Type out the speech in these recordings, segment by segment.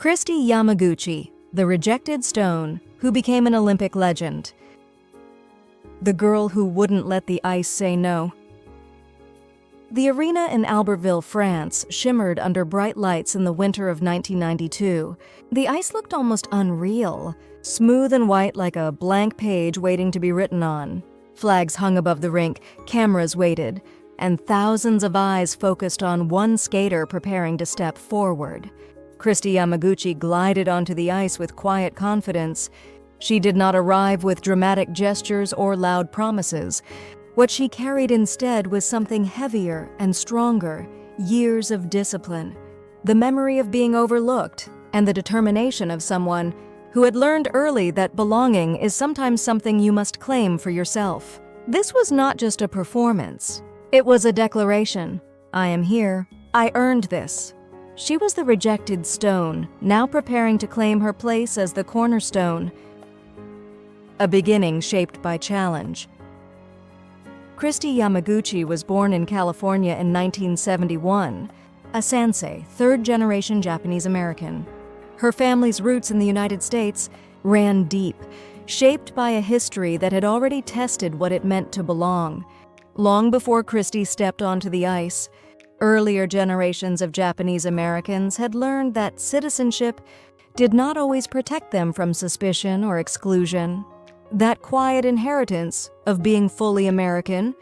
Kristi Yamaguchi, the rejected stone who became an Olympic legend. The girl who wouldn't let the ice say no. The arena in Albertville, France, shimmered under bright lights in the winter of 1992. The ice looked almost unreal, smooth and white like a blank page waiting to be written on. Flags hung above the rink, cameras waited, and thousands of eyes focused on one skater preparing to step forward. Kristi Yamaguchi glided onto the ice with quiet confidence. She did not arrive with dramatic gestures or loud promises. What she carried instead was something heavier and stronger, years of discipline, the memory of being overlooked, and the determination of someone who had learned early that belonging is sometimes something you must claim for yourself. This was not just a performance. It was a declaration. I am here. I earned this. She was the rejected stone, now preparing to claim her place as the cornerstone. A beginning shaped by challenge. Kristi Yamaguchi was born in California in 1971, a Sansei, third-generation Japanese-American. Her family's roots in the United States ran deep, shaped by a history that had already tested what it meant to belong. Long before Kristi stepped onto the ice, earlier generations of Japanese Americans had learned that citizenship did not always protect them from suspicion or exclusion. That quiet inheritance of being fully American,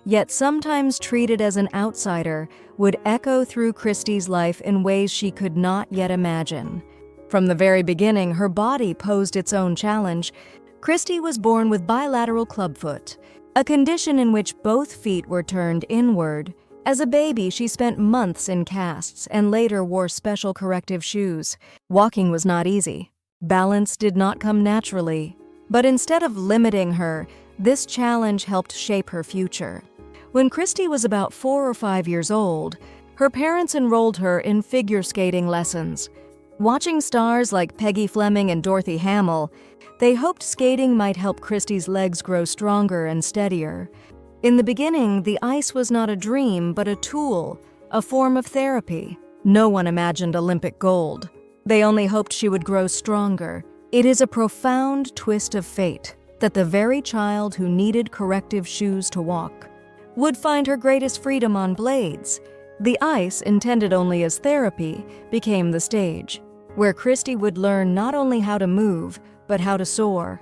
yet sometimes treated as an outsider, would echo through Kristi's life in ways she could not yet imagine. From the very beginning, her body posed its own challenge. Kristi was born with bilateral clubfoot, a condition in which both feet were turned inward. As a baby, she spent months in casts and later wore special corrective shoes. Walking was not easy. Balance did not come naturally. But instead of limiting her, this challenge helped shape her future. When Kristi was about 4 or 5 years old, her parents enrolled her in figure skating lessons. Watching stars like Peggy Fleming and Dorothy Hamill, they hoped skating might help Kristi's legs grow stronger and steadier. In the beginning, the ice was not a dream, but a tool, a form of therapy. No one imagined Olympic gold. They only hoped she would grow stronger. It is a profound twist of fate that the very child who needed corrective shoes to walk would find her greatest freedom on blades. The ice, intended only as therapy, became the stage, where Kristi would learn not only how to move, but how to soar.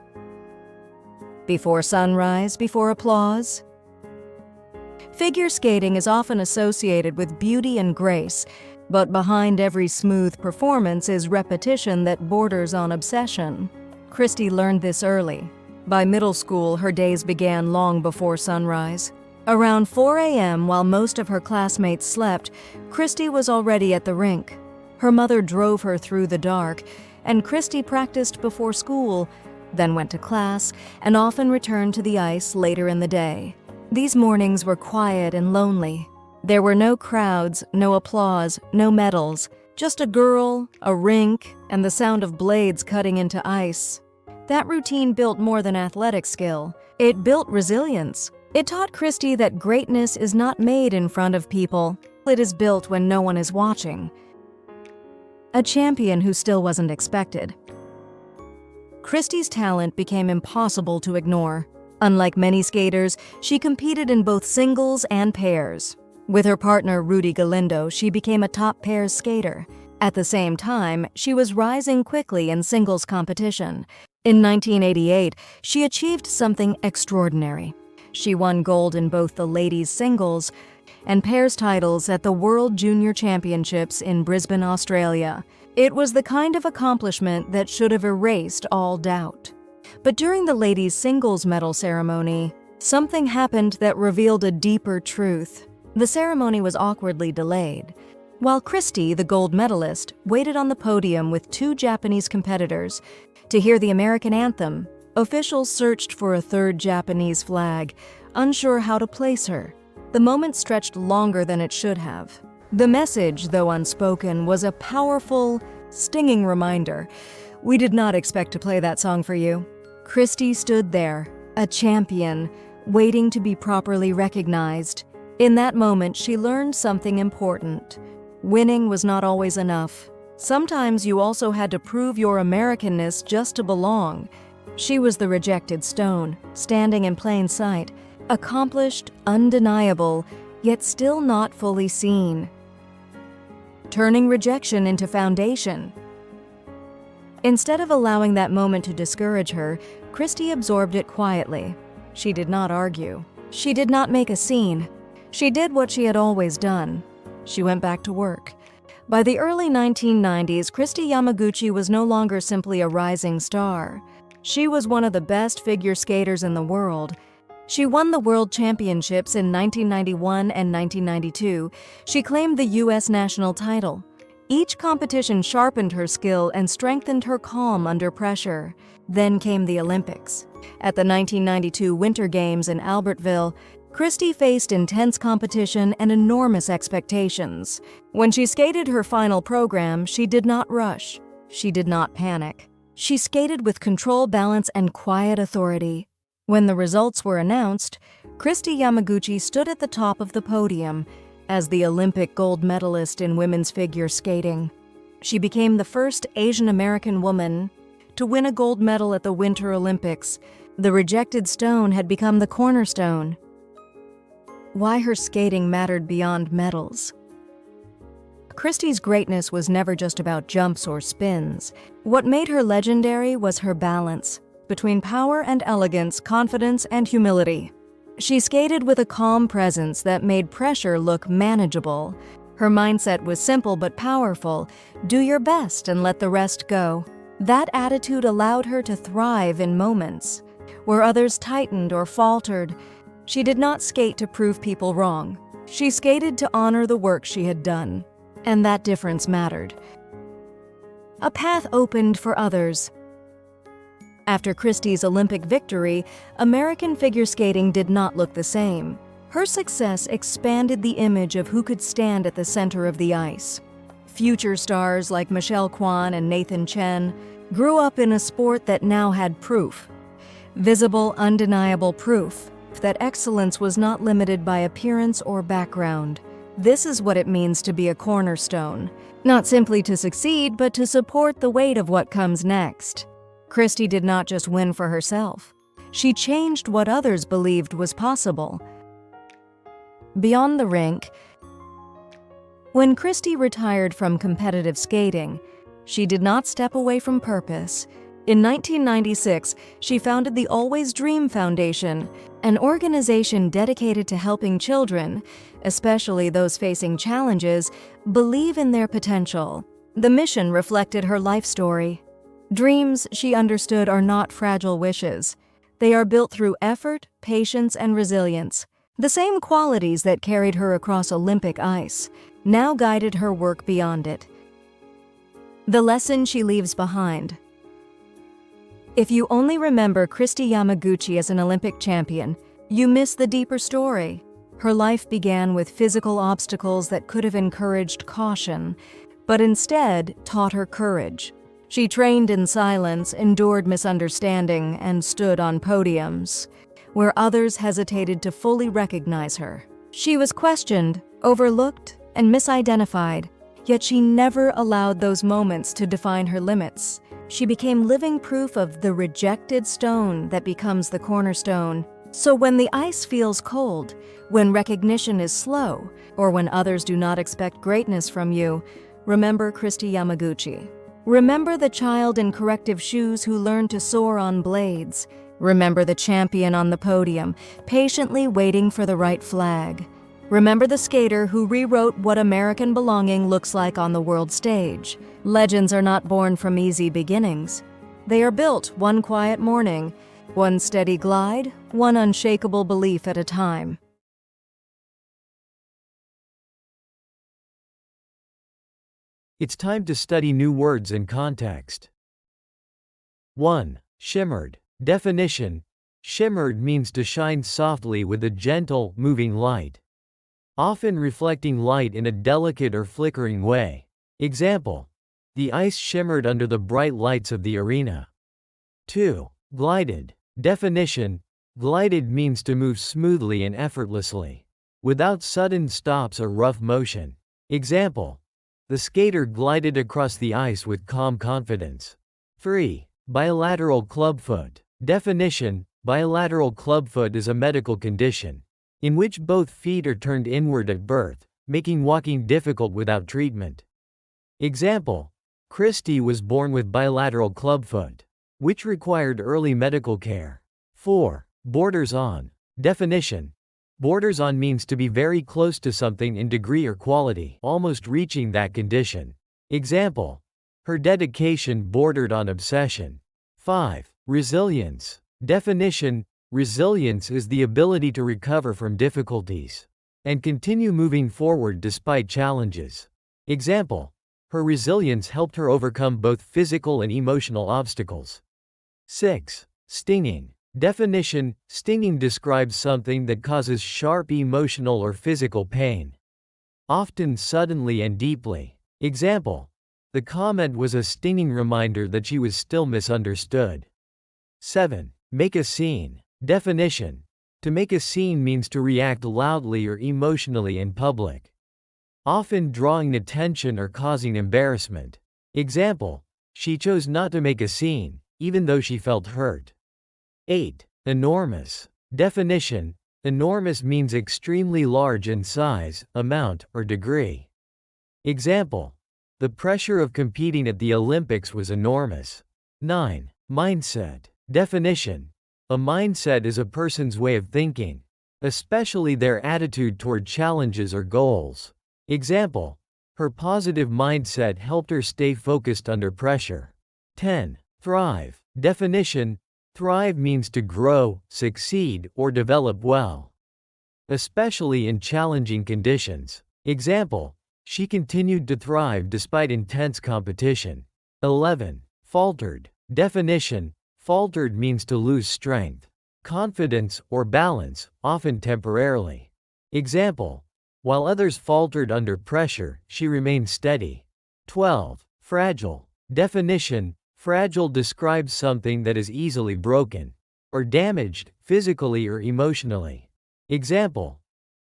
Before sunrise, before applause. Figure skating is often associated with beauty and grace, but behind every smooth performance is repetition that borders on obsession. Kristi learned this early. By middle school, her days began long before sunrise. Around 4 a.m., while most of her classmates slept, Kristi was already at the rink. Her mother drove her through the dark, and Kristi practiced before school, then went to class, and often returned to the ice later in the day. These mornings were quiet and lonely. There were no crowds, no applause, no medals, just a girl, a rink, and the sound of blades cutting into ice. That routine built more than athletic skill. It built resilience. It taught Kristi that greatness is not made in front of people. It is built when no one is watching. A champion who still wasn't expected. Kristi's talent became impossible to ignore. Unlike many skaters, she competed in both singles and pairs. With her partner Rudy Galindo, she became a top pairs skater. At the same time, she was rising quickly in singles competition. In 1988, she achieved something extraordinary. She won gold in both the ladies' singles and pairs titles at the World Junior Championships in Brisbane, Australia. It was the kind of accomplishment that should have erased all doubt. But during the ladies' singles medal ceremony, something happened that revealed a deeper truth. The ceremony was awkwardly delayed. While Kristi, the gold medalist, waited on the podium with 2 Japanese competitors to hear the American anthem, officials searched for a third Japanese flag, unsure how to place her. The moment stretched longer than it should have. The message, though unspoken, was a powerful, stinging reminder. We did not expect to play that song for you. Kristi stood there, a champion, waiting to be properly recognized. In that moment, she learned something important. Winning was not always enough. Sometimes you also had to prove your Americanness just to belong. She was the rejected stone, standing in plain sight, accomplished, undeniable, yet still not fully seen. Turning rejection into foundation. Instead of allowing that moment to discourage her, Kristi absorbed it quietly. She did not argue. She did not make a scene. She did what she had always done. She went back to work. By the early 1990s, Kristi Yamaguchi was no longer simply a rising star. She was one of the best figure skaters in the world. She won the World Championships in 1991 and 1992. She claimed the U.S. national title. Each competition sharpened her skill and strengthened her calm under pressure. Then came the Olympics. At the 1992 Winter Games in Albertville, Kristi faced intense competition and enormous expectations. When she skated her final program, she did not rush. She did not panic. She skated with control, balance, and quiet authority. When the results were announced, Kristi Yamaguchi stood at the top of the podium as the Olympic gold medalist in women's figure skating. She became the first Asian American woman to win a gold medal at the Winter Olympics. The rejected stone had become the cornerstone. Why her skating mattered beyond medals. Kristi's greatness was never just about jumps or spins. What made her legendary was her balance between power and elegance, confidence and humility. She skated with a calm presence that made pressure look manageable. Her mindset was simple but powerful. Do your best and let the rest go. That attitude allowed her to thrive in moments where others tightened or faltered. She did not skate to prove people wrong. She skated to honor the work she had done. And that difference mattered. A path opened for others. After Kristi's Olympic victory, American figure skating did not look the same. Her success expanded the image of who could stand at the center of the ice. Future stars like Michelle Kwan and Nathan Chen grew up in a sport that now had proof. Visible, undeniable proof that excellence was not limited by appearance or background. This is what it means to be a cornerstone. Not simply to succeed, but to support the weight of what comes next. Kristi did not just win for herself. She changed what others believed was possible. Beyond the rink, when Kristi retired from competitive skating, she did not step away from purpose. In 1996, she founded the Always Dream Foundation, an organization dedicated to helping children, especially those facing challenges, believe in their potential. The mission reflected her life story. Dreams, she understood, are not fragile wishes. They are built through effort, patience, and resilience. The same qualities that carried her across Olympic ice now guided her work beyond it. The lesson she leaves behind. If you only remember Kristi Yamaguchi as an Olympic champion, you miss the deeper story. Her life began with physical obstacles that could have encouraged caution, but instead taught her courage. She trained in silence, endured misunderstanding, and stood on podiums where others hesitated to fully recognize her. She was questioned, overlooked, and misidentified, yet she never allowed those moments to define her limits. She became living proof of the rejected stone that becomes the cornerstone. So when the ice feels cold, when recognition is slow, or when others do not expect greatness from you, remember Kristi Yamaguchi. Remember the child in corrective shoes who learned to soar on blades. Remember the champion on the podium, patiently waiting for the right flag. Remember the skater who rewrote what American belonging looks like on the world stage. Legends are not born from easy beginnings. They are built one quiet morning, one steady glide, one unshakable belief at a time. It's time to study new words in context. 1. Shimmered. Definition: shimmered means to shine softly with a gentle, moving light, often reflecting light in a delicate or flickering way. Example: the ice shimmered under the bright lights of the arena. 2. Glided. Definition: glided means to move smoothly and effortlessly, without sudden stops or rough motion. Example: The skater glided across the ice with calm confidence. 3. Bilateral clubfoot. Definition: bilateral clubfoot is a medical condition in which both feet are turned inward at birth, making walking difficult without treatment. Example: Kristi was born with bilateral clubfoot, which required early medical care. 4. Borders on. Definition: borders on means to be very close to something in degree or quality, almost reaching that condition. Example: her dedication bordered on obsession. 5. Resilience. Definition: resilience is the ability to recover from difficulties and continue moving forward despite challenges. Example: her resilience helped her overcome both physical and emotional obstacles. 6. Stinging. Definition: stinging describes something that causes sharp emotional or physical pain, often suddenly and deeply. Example: the comment was a stinging reminder that she was still misunderstood. 7. Make a scene. Definition: to make a scene means to react loudly or emotionally in public, often drawing attention or causing embarrassment. Example: she chose not to make a scene, even though she felt hurt. 8. Enormous. Definition: enormous means extremely large in size, amount, or degree. Example: the pressure of competing at the Olympics was enormous. 9. Mindset. Definition: a mindset is a person's way of thinking, especially their attitude toward challenges or goals. Example: her positive mindset helped her stay focused under pressure. 10. Thrive. Definition: thrive means to grow, succeed, or develop well, especially in challenging conditions. Example: she continued to thrive despite intense competition. 11. Faltered. Definition: faltered means to lose strength, confidence, or balance, often temporarily. Example: while others faltered under pressure, she remained steady. 12. Fragile. Definition: fragile describes something that is easily broken or damaged, physically or emotionally. Example: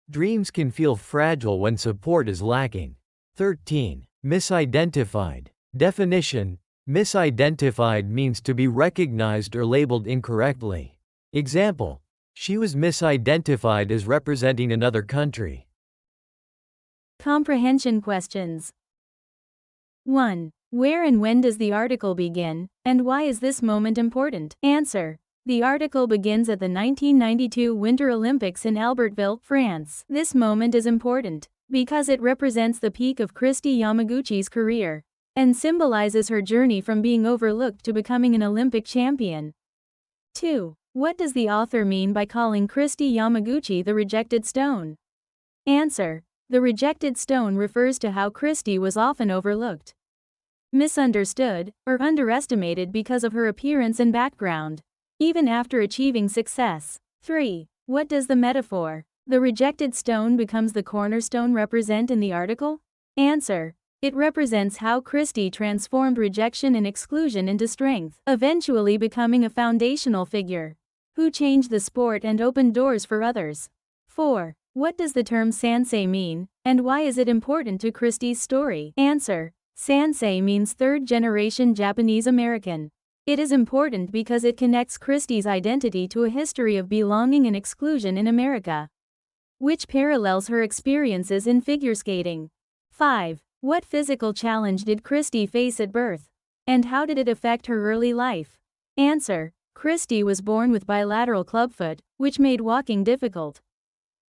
dreams can feel fragile when support is lacking. 13. Misidentified. Definition: misidentified means to be recognized or labeled incorrectly. Example: she was misidentified as representing another country. Comprehension questions. 1. Where and when does the article begin, and why is this moment important? Answer: the article begins at the 1992 Winter Olympics in Albertville, France. This moment is important because it represents the peak of Kristi Yamaguchi's career and symbolizes her journey from being overlooked to becoming an Olympic champion. 2. What does the author mean by calling Kristi Yamaguchi the rejected stone? Answer: the rejected stone refers to how Kristi was often overlooked, misunderstood, or underestimated because of her appearance and background, even after achieving success. 3. What does the metaphor, the rejected stone becomes the cornerstone, represent in the article? Answer: it represents how Kristi transformed rejection and exclusion into strength, eventually becoming a foundational figure who changed the sport and opened doors for others. 4. What does the term sansei mean, and why is it important to Kristi's story? Answer: sansei means third-generation Japanese American. It is important because it connects Kristi's identity to a history of belonging and exclusion in America, which parallels her experiences in figure skating. 5. What physical challenge did Kristi face at birth, and how did it affect her early life? Answer: Kristi was born with bilateral clubfoot, which made walking difficult.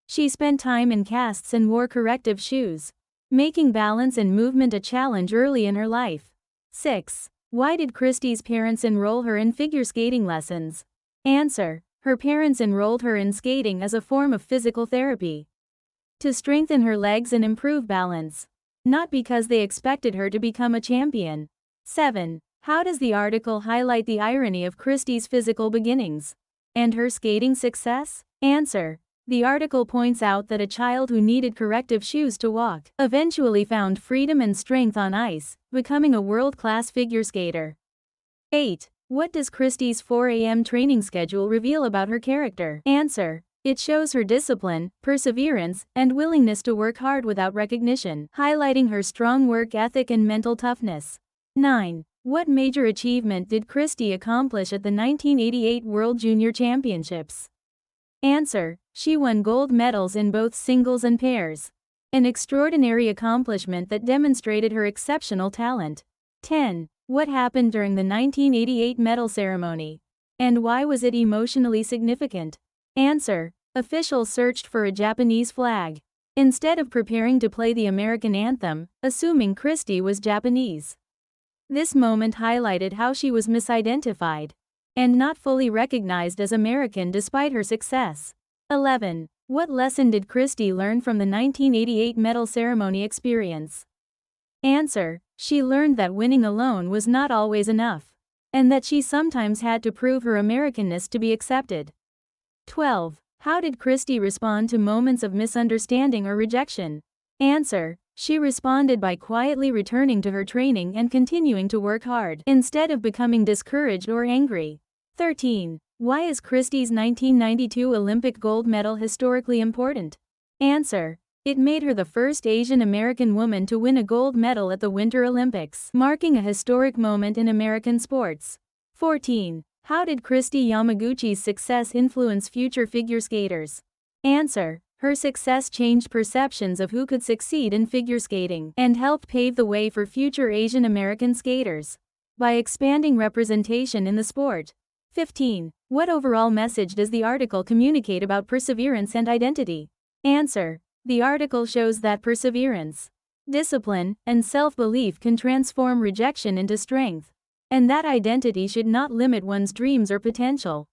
She spent time in casts and wore corrective shoes, making balance and movement a challenge early in her life. 6. Why did Kristi's parents enroll her in figure skating lessons? Answer: her parents enrolled her in skating as a form of physical therapy, to strengthen her legs and improve balance, not because they expected her to become a champion. 7. How does the article highlight the irony of Kristi's physical beginnings and her skating success? Answer: the article points out that a child who needed corrective shoes to walk eventually found freedom and strength on ice, becoming a world-class figure skater. 8. What does Kristi's 4 a.m. training schedule reveal about her character? Answer: It shows her discipline, perseverance, and willingness to work hard without recognition, highlighting her strong work ethic and mental toughness. 9. What major achievement did Kristi accomplish at the 1988 World Junior Championships? Answer: she won gold medals in both singles and pairs. An extraordinary accomplishment that demonstrated her exceptional talent. 10. What happened during the 1988 medal ceremony? And why was it emotionally significant? Answer: officials searched for a Japanese flag, instead of preparing to play the American anthem, assuming Kristi was Japanese. This moment highlighted how she was misidentified and not fully recognized as American despite her success. 11. What lesson did Kristi learn from the 1988 medal ceremony experience? Answer: she learned that winning alone was not always enough, and that she sometimes had to prove her Americanness to be accepted. 12. How did Kristi respond to moments of misunderstanding or rejection? Answer: she responded by quietly returning to her training and continuing to work hard, instead of becoming discouraged or angry. 13. Why is Kristi's 1992 Olympic gold medal historically important? Answer: it made her the first Asian American woman to win a gold medal at the Winter Olympics, marking a historic moment in American sports. 14. How did Kristi Yamaguchi's success influence future figure skaters? Answer: her success changed perceptions of who could succeed in figure skating and helped pave the way for future Asian American skaters by expanding representation in the sport. 15. What overall message does the article communicate about perseverance and identity? Answer: the article shows that perseverance, discipline, and self-belief can transform rejection into strength, and that identity should not limit one's dreams or potential.